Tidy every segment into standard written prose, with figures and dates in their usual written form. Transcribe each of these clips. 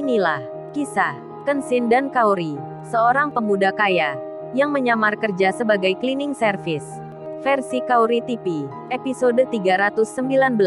Inilah kisah Kenshin dan Kaori, seorang pemuda kaya yang menyamar kerja sebagai cleaning service. Versi Kaori TV, episode 319.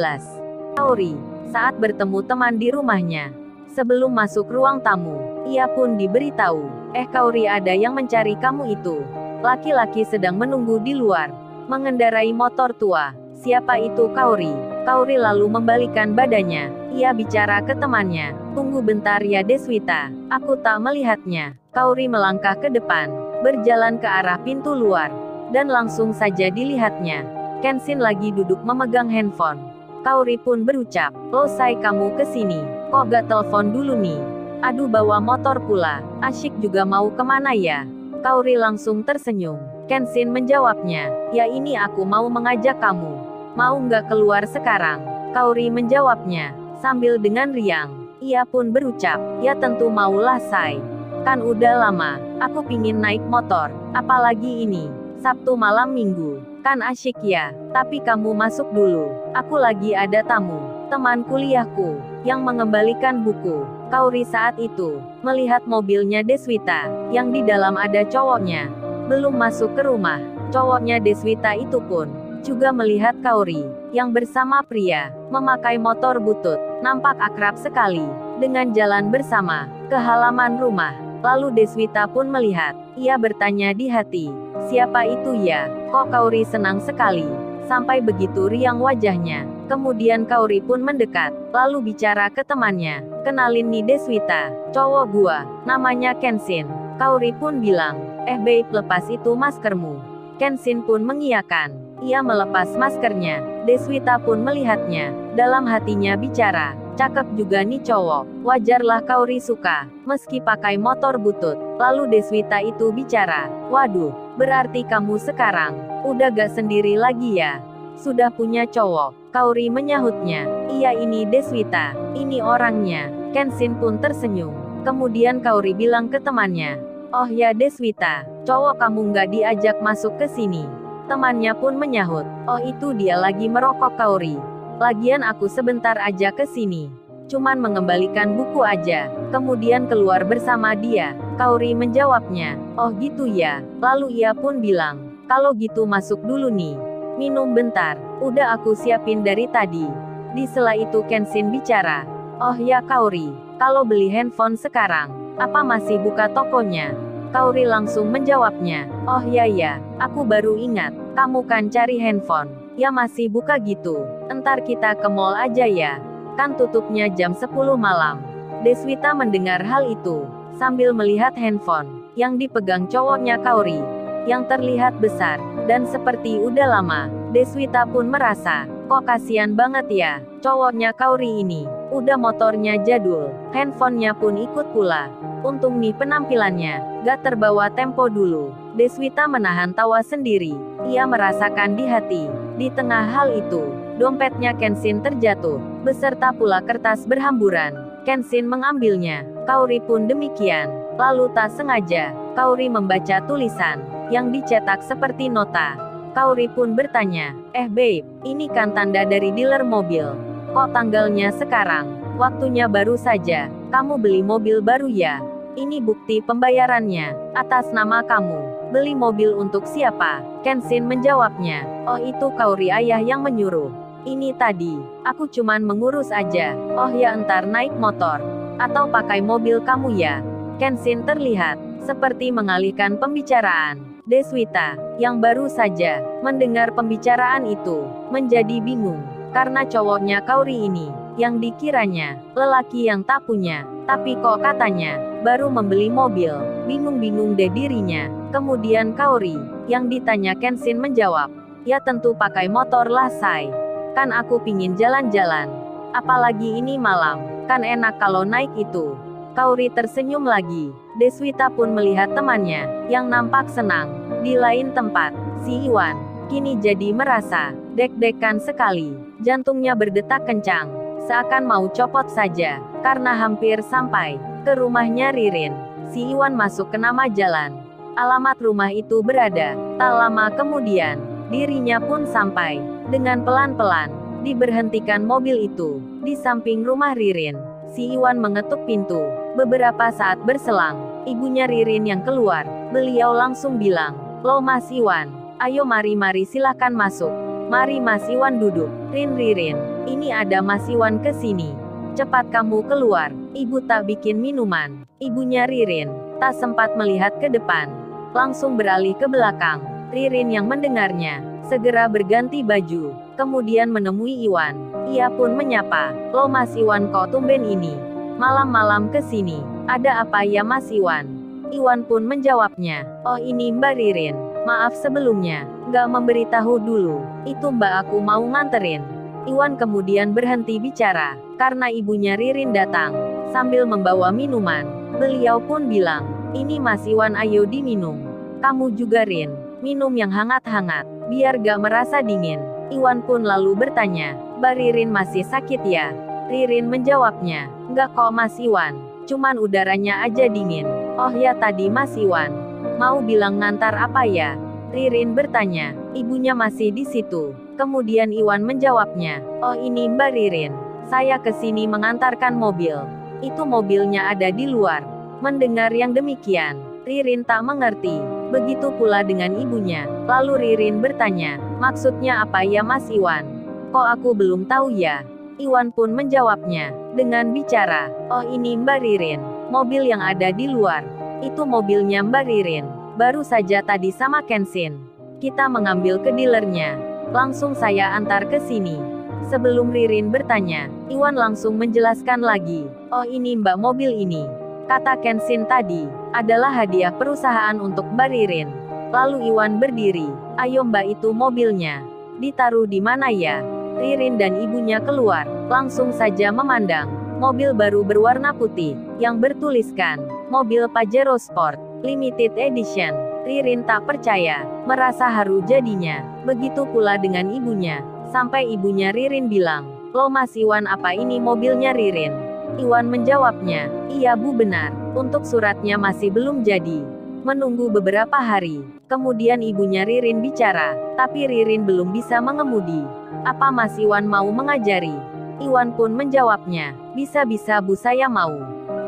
Kaori, saat bertemu teman di rumahnya, sebelum masuk ruang tamu, ia pun diberitahu, Kaori, ada yang mencari kamu itu. Laki-laki sedang menunggu di luar, mengendarai motor tua. Siapa itu Kaori? Kaori lalu membalikan badannya. Ia bicara ke temannya, tunggu bentar ya Deswita, aku tak melihatnya. Kaori melangkah ke depan, berjalan ke arah pintu luar, dan langsung saja dilihatnya. Kenshin lagi duduk memegang handphone. Kaori pun berucap, Losai, kamu kesini, kok gak telepon dulu nih? Aduh, bawa motor pula, asyik juga, mau kemana ya? Kaori langsung tersenyum. Kenshin menjawabnya, ya ini aku mau mengajak kamu. Mau nggak keluar sekarang? Kaori menjawabnya, sambil dengan riang. Ia pun berucap, ya tentu maulah Sai. Kan udah lama, aku pingin naik motor, apalagi ini, Sabtu malam minggu. Kan asyik ya, tapi kamu masuk dulu. Aku lagi ada tamu, teman kuliahku, yang mengembalikan buku. Kaori saat itu, melihat mobilnya Deswita, yang di dalam ada cowoknya. Belum masuk ke rumah, cowoknya Deswita itu pun juga melihat Kaori, yang bersama pria, memakai motor butut, nampak akrab sekali, dengan jalan bersama, ke halaman rumah. Lalu Deswita pun melihat, ia bertanya di hati, siapa itu ya? Kok Kaori senang sekali, sampai begitu riang wajahnya. Kemudian Kaori pun mendekat, lalu bicara ke temannya, kenalin nih Deswita, cowok gua, namanya Kenshin. Kaori pun bilang, babe, lepas itu maskermu. Kenshin pun mengiyakan. Ia melepas maskernya. Deswita pun melihatnya. Dalam hatinya bicara, cakep juga nih cowok. Wajarlah Kaori suka, meski pakai motor butut. Lalu Deswita itu bicara, waduh, berarti kamu sekarang udah gak sendiri lagi ya? Sudah punya cowok? Kaori menyahutnya, iya ini Deswita, ini orangnya. Kenshin pun tersenyum. Kemudian Kaori bilang ke temannya, oh ya Deswita, cowok kamu nggak diajak masuk ke sini. Temannya pun menyahut, oh itu dia lagi merokok Kaori. Lagian aku sebentar aja ke sini, cuman mengembalikan buku aja, kemudian keluar bersama dia. Kaori menjawabnya, oh gitu ya. Lalu ia pun bilang, kalau gitu masuk dulu nih. Minum bentar, udah aku siapin dari tadi. Di sela itu Kenshin bicara, oh ya Kaori, kalau beli handphone sekarang, apa masih buka tokonya? Kaori langsung menjawabnya, oh ya, aku baru ingat, kamu kan cari handphone, ya masih buka gitu, entar kita ke mall aja ya, kan tutupnya jam 10 malam. Deswita mendengar hal itu, sambil melihat handphone, yang dipegang cowoknya Kaori, yang terlihat besar, dan seperti udah lama. Deswita pun merasa, kok kasihan banget ya, cowoknya Kaori ini, udah motornya jadul, handphonenya pun ikut pula. Untung nih penampilannya, gak terbawa tempo dulu. Deswita menahan tawa sendiri. Ia merasakan di hati. Di tengah hal itu, dompetnya Kenshin terjatuh, beserta pula kertas berhamburan. Kenshin mengambilnya. Kaori pun demikian. Lalu tak sengaja, Kaori membaca tulisan, yang dicetak seperti nota. Kaori pun bertanya, babe, ini kan tanda dari dealer mobil. Kok tanggalnya sekarang? Waktunya baru saja. Kamu beli mobil baru ya? Ini bukti pembayarannya, atas nama kamu. Beli mobil untuk siapa? Kenshin menjawabnya, oh itu Kaori ayah yang menyuruh. Ini tadi, aku cuman mengurus aja. Oh ya entar naik motor, atau pakai mobil kamu ya? Kenshin terlihat, seperti mengalihkan pembicaraan. Deswita, yang baru saja mendengar pembicaraan itu, menjadi bingung. Karena cowoknya Kaori ini, yang dikiranya lelaki yang tak punya, tapi kok katanya baru membeli mobil. Bingung-bingung deh dirinya. Kemudian Kaori, yang ditanya Kenshin menjawab, ya tentu pakai motor lah Sai. Kan aku pingin jalan-jalan. Apalagi ini malam, kan enak kalau naik itu. Kaori tersenyum lagi. Deswita pun melihat temannya, yang nampak senang. Di lain tempat, si Iwan, kini jadi merasa deg-degan sekali. Jantungnya berdetak kencang, seakan mau copot saja, karena hampir sampai ke rumahnya Ririn. Si Iwan masuk ke nama jalan. Alamat rumah itu berada. Tak lama kemudian, dirinya pun sampai. Dengan pelan-pelan, diberhentikan mobil itu, di samping rumah Ririn. Si Iwan mengetuk pintu. Beberapa saat berselang, ibunya Ririn yang keluar. Beliau langsung bilang, "Loh Mas Iwan, ayo mari silahkan masuk. Mari Mas Iwan duduk." Ririn, ini ada Mas Iwan ke sini. Cepat kamu keluar, ibu tak bikin minuman." Ibunya Ririn tak sempat melihat ke depan, langsung beralih ke belakang. Ririn yang mendengarnya, segera berganti baju, kemudian menemui Iwan. Ia pun menyapa, "Loh Mas Iwan, kok tumben ini? Malam-malam ke sini, ada apa ya Mas Iwan?" Iwan pun menjawabnya, "Oh ini Mbak Ririn, maaf sebelumnya, nggak memberitahu dulu, itu Mbak aku mau nganterin." Iwan kemudian berhenti bicara, karena ibunya Ririn datang, sambil membawa minuman. Beliau pun bilang, "Ini Mas Iwan, ayo diminum. Kamu juga Rin, minum yang hangat-hangat, biar gak merasa dingin." Iwan pun lalu bertanya, "Mbak Ririn masih sakit ya?" Ririn menjawabnya, "Nggak kok Mas Iwan, cuman udaranya aja dingin." "Oh ya tadi Mas Iwan mau bilang ngantar apa ya?" Ririn bertanya. Ibunya masih di situ. Kemudian Iwan menjawabnya, "Oh ini Mbak Ririn, saya kesini mengantarkan mobil. Itu mobilnya ada di luar." Mendengar yang demikian, Ririn tak mengerti. Begitu pula dengan ibunya. Lalu Ririn bertanya, "Maksudnya apa ya Mas Iwan? Kok aku belum tahu ya?" Iwan pun menjawabnya, dengan bicara, "Oh ini Mbak Ririn, mobil yang ada di luar. Itu mobilnya Mbak Ririn. Baru saja tadi sama Kensin. Kita mengambil ke dealernya. Langsung saya antar ke sini." Sebelum Ririn bertanya, Iwan langsung menjelaskan lagi, "Oh ini Mbak, mobil ini, kata Kensin tadi, adalah hadiah perusahaan untuk Mbak Ririn." Lalu Iwan berdiri, "Ayo Mbak, itu mobilnya. Ditaruh di mana ya?" Ririn dan ibunya keluar, langsung saja memandang mobil baru berwarna putih, yang bertuliskan, "Mobil Pajero Sport, Limited Edition." Ririn tak percaya, merasa haru jadinya. Begitu pula dengan ibunya, sampai ibunya Ririn bilang, "Loh Mas Iwan, apa ini mobilnya Ririn?" Iwan menjawabnya, "Iya Bu, benar, untuk suratnya masih belum jadi." Menunggu beberapa hari, kemudian ibunya Ririn bicara, tapi Ririn belum bisa mengemudi. "Apa Mas Iwan mau mengajari?" Iwan pun menjawabnya, "Bisa-bisa Bu, saya mau."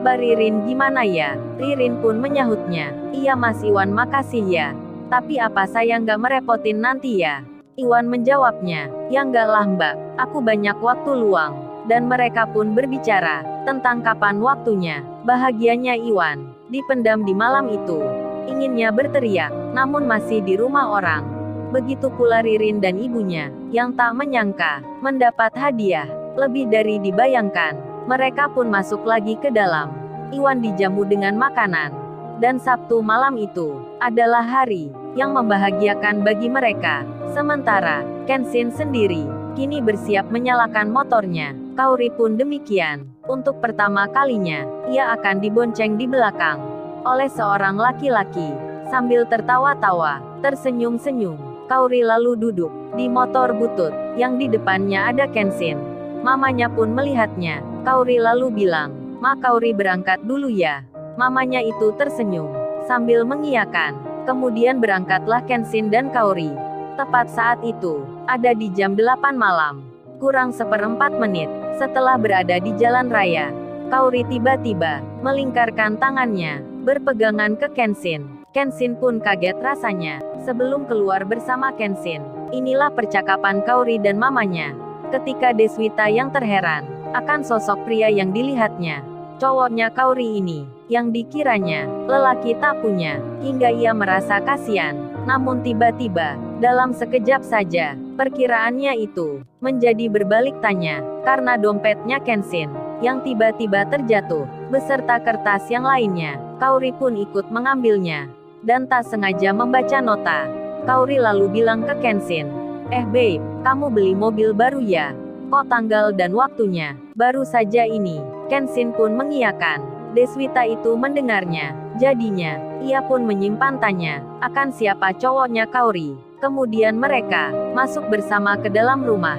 "Mbak Ririn gimana ya?" Ririn pun menyahutnya, "Iya Mas Iwan, makasih ya. Tapi apa saya nggak merepotin nanti ya?" Iwan menjawabnya, "Ya nggak lah Mbak, aku banyak waktu luang." Dan mereka pun berbicara tentang kapan waktunya. Bahagianya Iwan dipendam di malam itu. Inginnya berteriak, namun masih di rumah orang. Begitu pula Ririn dan ibunya, yang tak menyangka mendapat hadiah lebih dari dibayangkan. Mereka pun masuk lagi ke dalam. Iwan dijamu dengan makanan. Dan Sabtu malam itu adalah hari yang membahagiakan bagi mereka. Sementara Kensin sendiri kini bersiap menyalakan motornya. Kaori pun demikian. Untuk pertama kalinya, ia akan dibonceng di belakang oleh seorang laki-laki. Sambil tertawa-tawa, tersenyum-senyum, Kaori lalu duduk di motor butut yang di depannya ada Kensin. Mamanya pun melihatnya. Kaori lalu bilang, "Ma, Kaori berangkat dulu ya." Mamanya itu tersenyum sambil mengiyakan. Kemudian berangkatlah Kensin dan Kaori. Tepat saat itu, ada di jam 8 malam. Kurang seperempat menit setelah berada di jalan raya, Kaori tiba-tiba melingkarkan tangannya, berpegangan ke Kensin. Kensin pun kaget rasanya. Sebelum keluar bersama Kensin, inilah percakapan Kaori dan mamanya. Ketika Deswita yang terheran akan sosok pria yang dilihatnya. Cowoknya Kaori ini, yang dikiranya lelaki tak punya, hingga ia merasa kasihan. Namun tiba-tiba, dalam sekejap saja, perkiraannya itu menjadi berbalik tanya, karena dompetnya Kensin yang tiba-tiba terjatuh, beserta kertas yang lainnya. Kaori pun ikut mengambilnya, dan tak sengaja membaca nota. Kaori lalu bilang ke Kensin, Babe, kamu beli mobil baru ya? Kok tanggal dan waktunya baru saja ini?" Kensin pun mengiyakan. Deswita itu mendengarnya. Jadinya, ia pun menyimpan tanya akan siapa cowoknya Kaori. Kemudian mereka masuk bersama ke dalam rumah.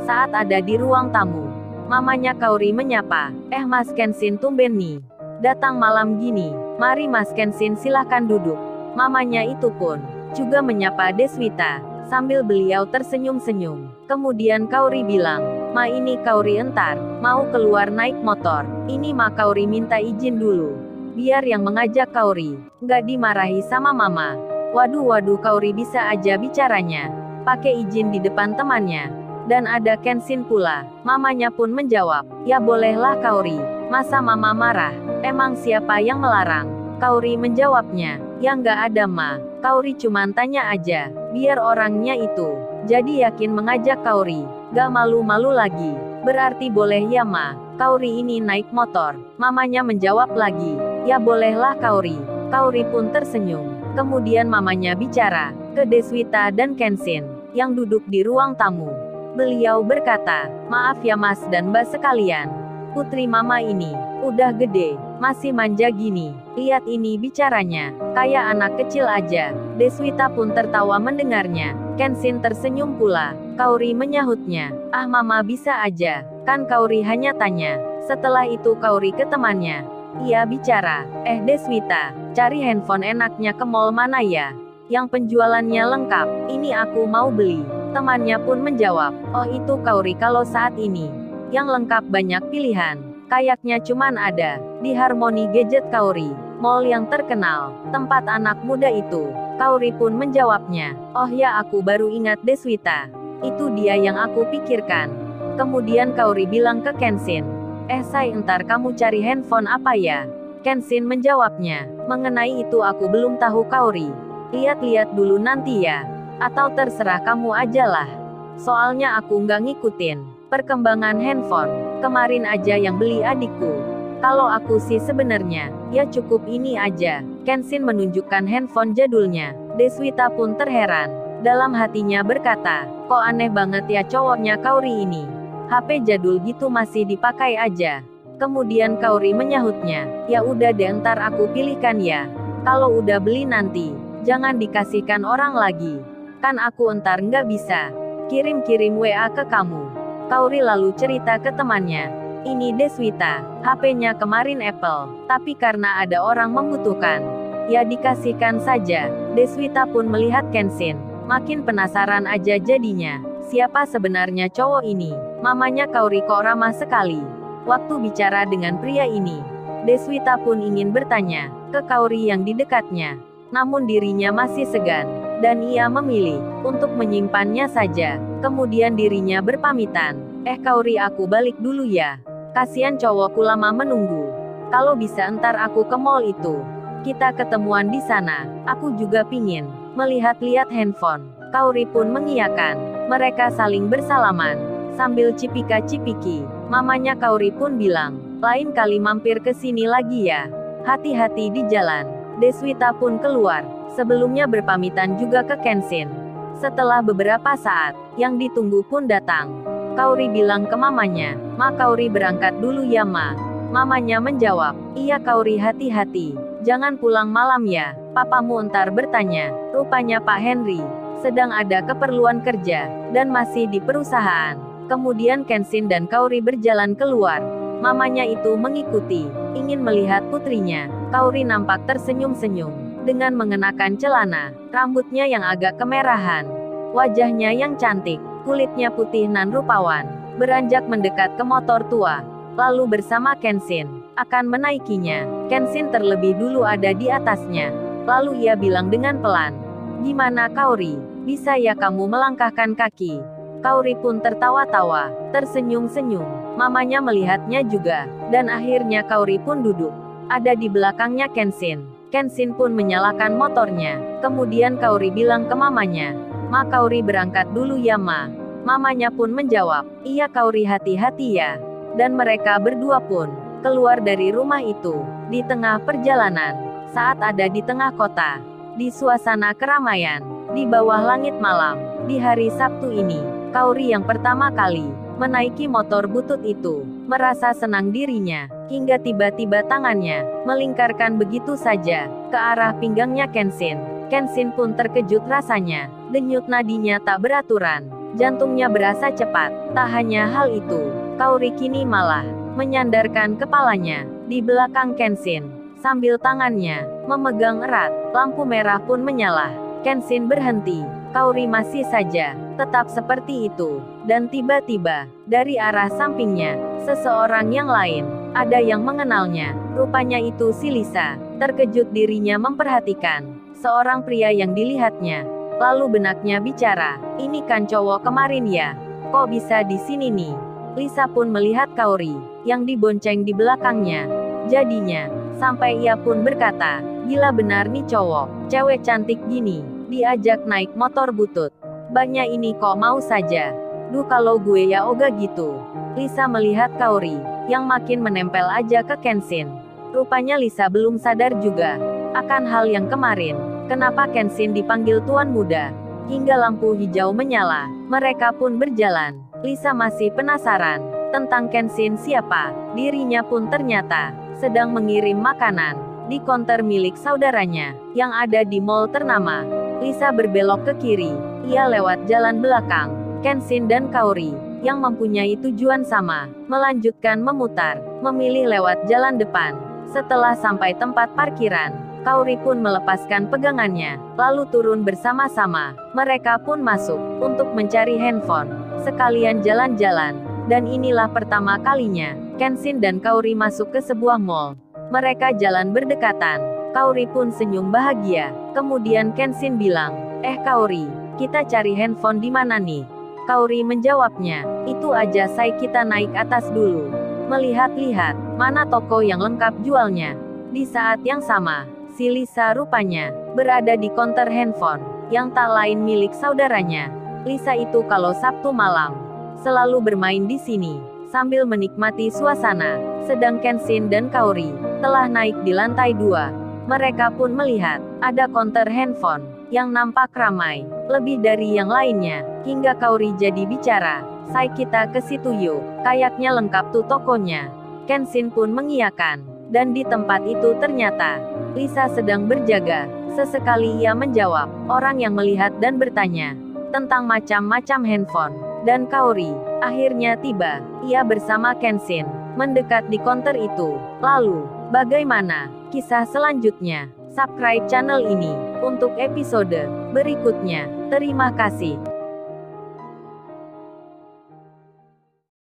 Saat ada di ruang tamu, mamanya Kaori menyapa, Mas Kensin, tumben nih datang malam gini. Mari Mas Kensin, silahkan duduk." Mamanya itu pun juga menyapa Deswita, sambil beliau tersenyum-senyum. Kemudian Kaori bilang, Ma ini Kaori entar, mau keluar naik motor. Ini Ma Kaori minta izin dulu. Biar yang mengajak Kaori, nggak dimarahi sama mama. Waduh Kaori bisa aja bicaranya. Pakai izin di depan temannya. Dan ada Kenshin pula. Mamanya pun menjawab, ya bolehlah Kaori. Masa mama marah? Emang siapa yang melarang? Kaori menjawabnya, ya nggak ada Ma. Kaori cuman tanya aja, biar orangnya itu. Jadi yakin mengajak Kaori. Gak malu-malu lagi. Berarti boleh ya Ma. Kaori ini naik motor. Mamanya menjawab lagi, ya bolehlah Kaori. Kaori pun tersenyum. Kemudian mamanya bicara ke Deswita dan Kenshin yang duduk di ruang tamu. Beliau berkata, maaf ya Mas dan Mbak sekalian. Putri mama ini udah gede, masih manja gini. Lihat ini bicaranya, kayak anak kecil aja. Deswita pun tertawa mendengarnya. Kenshin tersenyum pula. Kaori menyahutnya, ah mama bisa aja, kan Kaori hanya tanya. Setelah itu Kaori ke temannya. Ia bicara, Deswita, cari handphone enaknya ke mall mana ya? Yang penjualannya lengkap, ini aku mau beli. Temannya pun menjawab, oh itu Kaori kalau saat ini. Yang lengkap banyak pilihan, kayaknya cuman ada di Harmony Gadget Kaori, mall yang terkenal, tempat anak muda itu. Kaori pun menjawabnya, oh ya aku baru ingat Deswita. Itu dia yang aku pikirkan. Kemudian Kaori bilang ke Kenshin, Say entar kamu cari handphone apa ya? Kenshin menjawabnya, mengenai itu aku belum tahu Kaori. Lihat-lihat dulu nanti ya. Atau terserah kamu ajalah. Soalnya aku nggak ngikutin perkembangan handphone. Kemarin aja yang beli adikku. Kalau aku sih sebenarnya, ya cukup ini aja. Kenshin menunjukkan handphone jadulnya. Deswita pun terheran. Dalam hatinya berkata, kok aneh banget ya cowoknya Kaori ini. HP jadul gitu masih dipakai aja. Kemudian Kaori menyahutnya, ya udah deh ntar aku pilihkan ya. Kalau udah beli nanti, jangan dikasihkan orang lagi. Kan aku ntar nggak bisa kirim-kirim WA ke kamu. Kaori lalu cerita ke temannya. Ini Deswita, HP-nya kemarin Apple, tapi karena ada orang membutuhkan, ya dikasihkan saja. Deswita pun melihat Kenshin. Makin penasaran aja jadinya. Siapa sebenarnya cowok ini? Mamanya Kaori kok ramah sekali. Waktu bicara dengan pria ini, Deswita pun ingin bertanya ke Kaori yang di dekatnya. Namun dirinya masih segan, dan ia memilih untuk menyimpannya saja. Kemudian dirinya berpamitan. Kaori aku balik dulu ya. Kasian cowokku lama menunggu. Kalau bisa ntar aku ke mall itu. Kita ketemuan di sana. Aku juga pingin melihat-lihat handphone. Kaori pun mengiyakan. Mereka saling bersalaman. Sambil cipika-cipiki, mamanya Kaori pun bilang, lain kali mampir ke sini lagi ya. Hati-hati di jalan. Deswita pun keluar. Sebelumnya berpamitan juga ke Kenshin. Setelah beberapa saat, yang ditunggu pun datang. Kaori bilang ke mamanya, Ma Kaori berangkat dulu ya Ma. Mamanya menjawab, iya Kaori hati-hati. Jangan pulang malam ya. Papamu ntar bertanya. Rupanya Pak Henry sedang ada keperluan kerja, dan masih di perusahaan. Kemudian Kenshin dan Kaori berjalan keluar. Mamanya itu mengikuti, ingin melihat putrinya. Kaori nampak tersenyum-senyum, dengan mengenakan celana, rambutnya yang agak kemerahan. Wajahnya yang cantik, kulitnya putih nan rupawan. Beranjak mendekat ke motor tua, lalu bersama Kenshin, akan menaikinya. Kenshin terlebih dulu ada di atasnya. Lalu ia bilang dengan pelan, gimana Kaori, bisa ya kamu melangkahkan kaki? Kaori pun tertawa-tawa, tersenyum-senyum. Mamanya melihatnya juga, dan akhirnya Kaori pun duduk. Ada di belakangnya Kenshin. Kenshin pun menyalakan motornya. Kemudian Kaori bilang ke mamanya, Ma Kaori berangkat dulu ya Ma. Mamanya pun menjawab, iya Kaori hati-hati ya. Dan mereka berdua pun keluar dari rumah itu. Di tengah perjalanan, saat ada di tengah kota, di suasana keramaian, di bawah langit malam, di hari Sabtu ini, Kaori yang pertama kali menaiki motor butut itu, merasa senang dirinya, hingga tiba-tiba tangannya melingkarkan begitu saja ke arah pinggangnya Kenshin. Kenshin pun terkejut rasanya, denyut nadinya tak beraturan, jantungnya berasa cepat. Tak hanya hal itu, Kaori kini malah menyandarkan kepalanya di belakang Kenshin, sambil tangannya memegang erat. Lampu merah pun menyala. Kenshin berhenti. Kaori masih saja Tetap seperti itu. Dan tiba-tiba, dari arah sampingnya, seseorang yang lain, ada yang mengenalnya. Rupanya itu si Lisa. Terkejut dirinya memperhatikan seorang pria yang dilihatnya. Lalu benaknya bicara, ini kan cowok kemarin ya? Kok bisa di sini nih? Lisa pun melihat Kaori, yang dibonceng di belakangnya. Jadinya, sampai ia pun berkata, gila benar nih cowok, cewek cantik gini, diajak naik motor butut. Banyak ini kok mau saja. Duh kalau gue ya oga gitu. Lisa melihat Kaori, yang makin menempel aja ke Kenshin. Rupanya Lisa belum sadar juga akan hal yang kemarin. Kenapa Kenshin dipanggil Tuan Muda? Hingga lampu hijau menyala, mereka pun berjalan. Lisa masih penasaran tentang Kenshin siapa. Dirinya pun ternyata sedang mengirim makanan di konter milik saudaranya yang ada di mall ternama. Lisa berbelok ke kiri. Ia lewat jalan belakang. Kenshin dan Kaori yang mempunyai tujuan sama melanjutkan memutar, memilih lewat jalan depan. Setelah sampai tempat parkiran, Kaori pun melepaskan pegangannya, lalu turun bersama-sama. Mereka pun masuk untuk mencari handphone, sekalian jalan-jalan. Dan inilah pertama kalinya Kenshin dan Kaori masuk ke sebuah mall. Mereka jalan berdekatan. Kaori pun senyum bahagia. Kemudian Kenshin bilang, Kaori, kita cari handphone di mana nih? Kaori menjawabnya, itu aja say kita naik atas dulu. Melihat-lihat, mana toko yang lengkap jualnya. Di saat yang sama, si Lisa rupanya berada di konter handphone, yang tak lain milik saudaranya. Lisa itu kalau Sabtu malam selalu bermain di sini, sambil menikmati suasana. Sedang Kenshin dan Kaori telah naik di lantai 2. Mereka pun melihat ada konter handphone yang nampak ramai, lebih dari yang lainnya. Hingga Kaori jadi bicara, say kita ke situ yuk, kayaknya lengkap tuh tokonya. Kenshin pun mengiyakan, dan di tempat itu ternyata Lisa sedang berjaga. Sesekali ia menjawab orang yang melihat dan bertanya tentang macam-macam handphone. Dan Kaori akhirnya tiba. Ia bersama Kenshin mendekat di konter itu. Lalu, bagaimana kisah selanjutnya? Subscribe channel ini untuk episode berikutnya. Terima kasih.